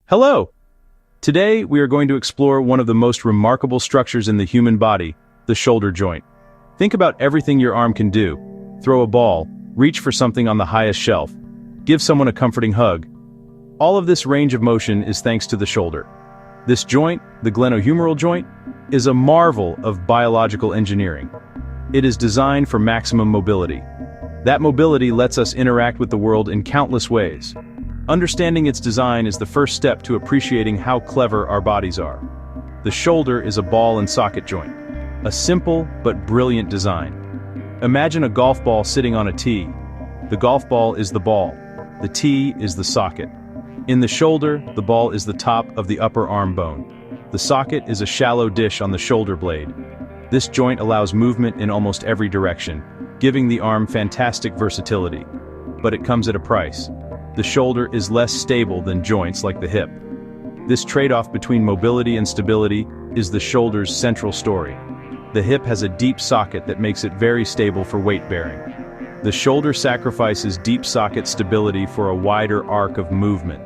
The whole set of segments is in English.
Hello! Today we are going to explore one of the most remarkable structures in the human body, the shoulder joint. Think about everything your arm can do. Throw a ball, reach for something on the highest shelf, give someone a comforting hug. All of this range of motion is thanks to the shoulder. This joint, the glenohumeral joint, is a marvel of biological engineering. It is designed for maximum mobility. That mobility lets us interact with the world in countless ways. Understanding its design is the first step to appreciating how clever our bodies are. The shoulder is a ball and socket joint. A simple but brilliant design. Imagine a golf ball sitting on a tee. The golf ball is the ball. The tee is the socket. In the shoulder, the ball is the top of the upper arm bone. The socket is a shallow dish on the shoulder blade. This joint allows movement in almost every direction, giving the arm fantastic versatility. But it comes at a price. The shoulder is less stable than joints like the hip. This trade-off between mobility and stability is the shoulder's central story. The hip has a deep socket that makes it very stable for weight-bearing. The shoulder sacrifices deep socket stability for a wider arc of movement.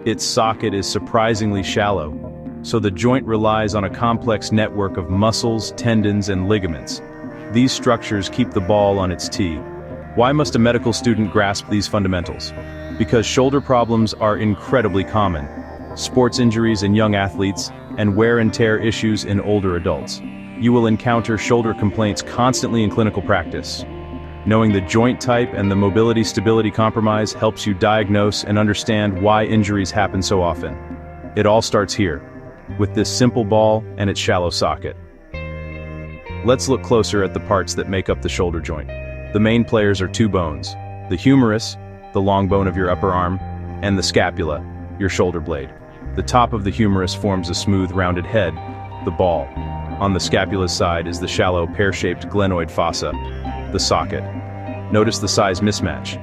Its socket is surprisingly shallow, so the joint relies on a complex network of muscles, tendons, and ligaments. These structures keep the ball on its tee. Why must a medical student grasp these fundamentals? Because shoulder problems are incredibly common. Sports injuries in young athletes, and wear and tear issues in older adults. You will encounter shoulder complaints constantly in clinical practice. Knowing the joint type and the mobility-stability compromise helps you diagnose and understand why injuries happen so often. It all starts here, with this simple ball and its shallow socket. Let's look closer at the parts that make up the shoulder joint. The main players are two bones: the humerus, the long bone of your upper arm, and the scapula, your shoulder blade. The top of the humerus forms a smooth, rounded head, the ball. On the scapula's side is the shallow, pear-shaped glenoid fossa, the socket. Notice the size mismatch.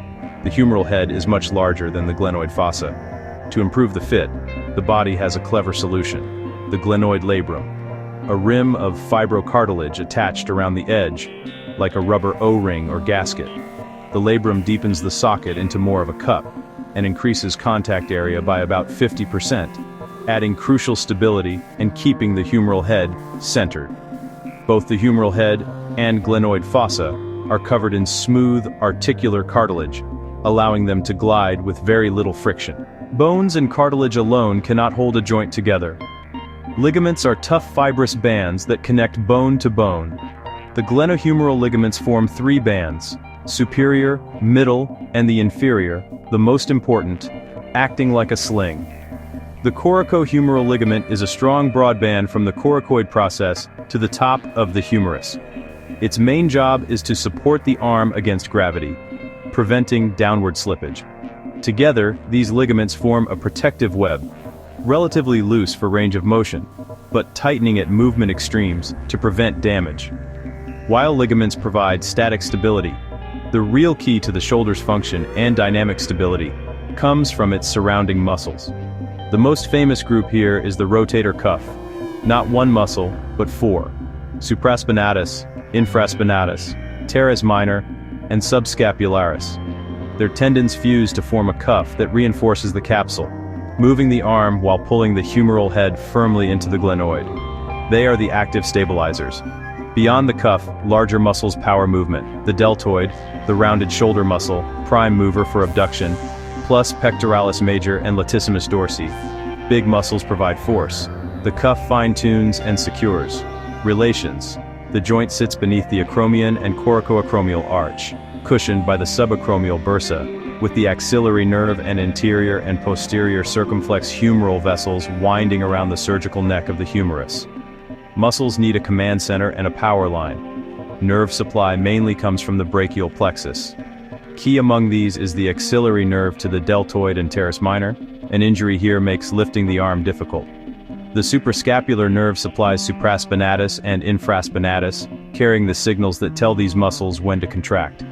The humeral head is much larger than the glenoid fossa. To improve the fit, the body has a clever solution: the glenoid labrum, a rim of fibrocartilage attached around the edge, like a rubber O-ring or gasket. The labrum deepens the socket into more of a cup, and increases contact area by about 50%, adding crucial stability and keeping the humeral head centered. Both the humeral head and glenoid fossa are covered in smooth, articular cartilage, allowing them to glide with very little friction. Bones and cartilage alone cannot hold a joint together. Ligaments are tough fibrous bands that connect bone to bone. The glenohumeral ligaments form three bands: superior, middle, and the inferior, the most important, acting like a sling. The coracohumeral ligament is a strong broad band from the coracoid process to the top of the humerus. Its main job is to support the arm against gravity, preventing downward slippage. Together, these ligaments form a protective web, relatively loose for range of motion, but tightening at movement extremes to prevent damage. While ligaments provide static stability, the real key to the shoulder's function and dynamic stability comes from its surrounding muscles. The most famous group here is the rotator cuff. Not one muscle, but four: supraspinatus, infraspinatus, teres minor, and subscapularis. Their tendons fuse to form a cuff that reinforces the capsule, moving the arm while pulling the humeral head firmly into the glenoid. They are the active stabilizers. Beyond the cuff, larger muscles power movement: the deltoid, the rounded shoulder muscle, prime mover for abduction, plus pectoralis major and latissimus dorsi. Big muscles provide force. The cuff fine-tunes and secures. Relations: the joint sits beneath the acromion and coracoacromial arch, cushioned by the subacromial bursa, with the axillary nerve and anterior and posterior circumflex humeral vessels winding around the surgical neck of the humerus. Muscles need a command center and a power line. Nerve supply mainly comes from the brachial plexus. Key among these is the axillary nerve to the deltoid and teres minor. An injury here makes lifting the arm difficult. The suprascapular nerve supplies supraspinatus and infraspinatus, carrying the signals that tell these muscles when to contract.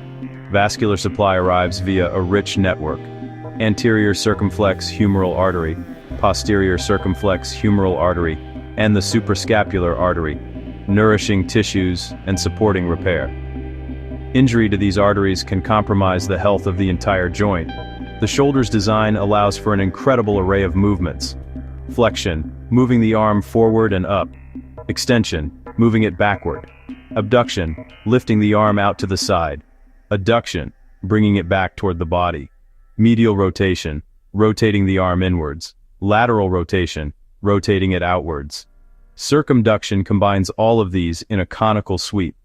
Vascular supply arrives via a rich network: anterior circumflex humeral artery, posterior circumflex humeral artery, and the suprascapular artery, nourishing tissues and supporting repair. Injury to these arteries can compromise the health of the entire joint. The shoulder's design allows for an incredible array of movements. Flexion, moving the arm forward and up. Extension, moving it backward. Abduction, lifting the arm out to the side. Adduction, bringing it back toward the body. Medial rotation, rotating the arm inwards. Lateral rotation, rotating it outwards. Circumduction combines all of these in a conical sweep.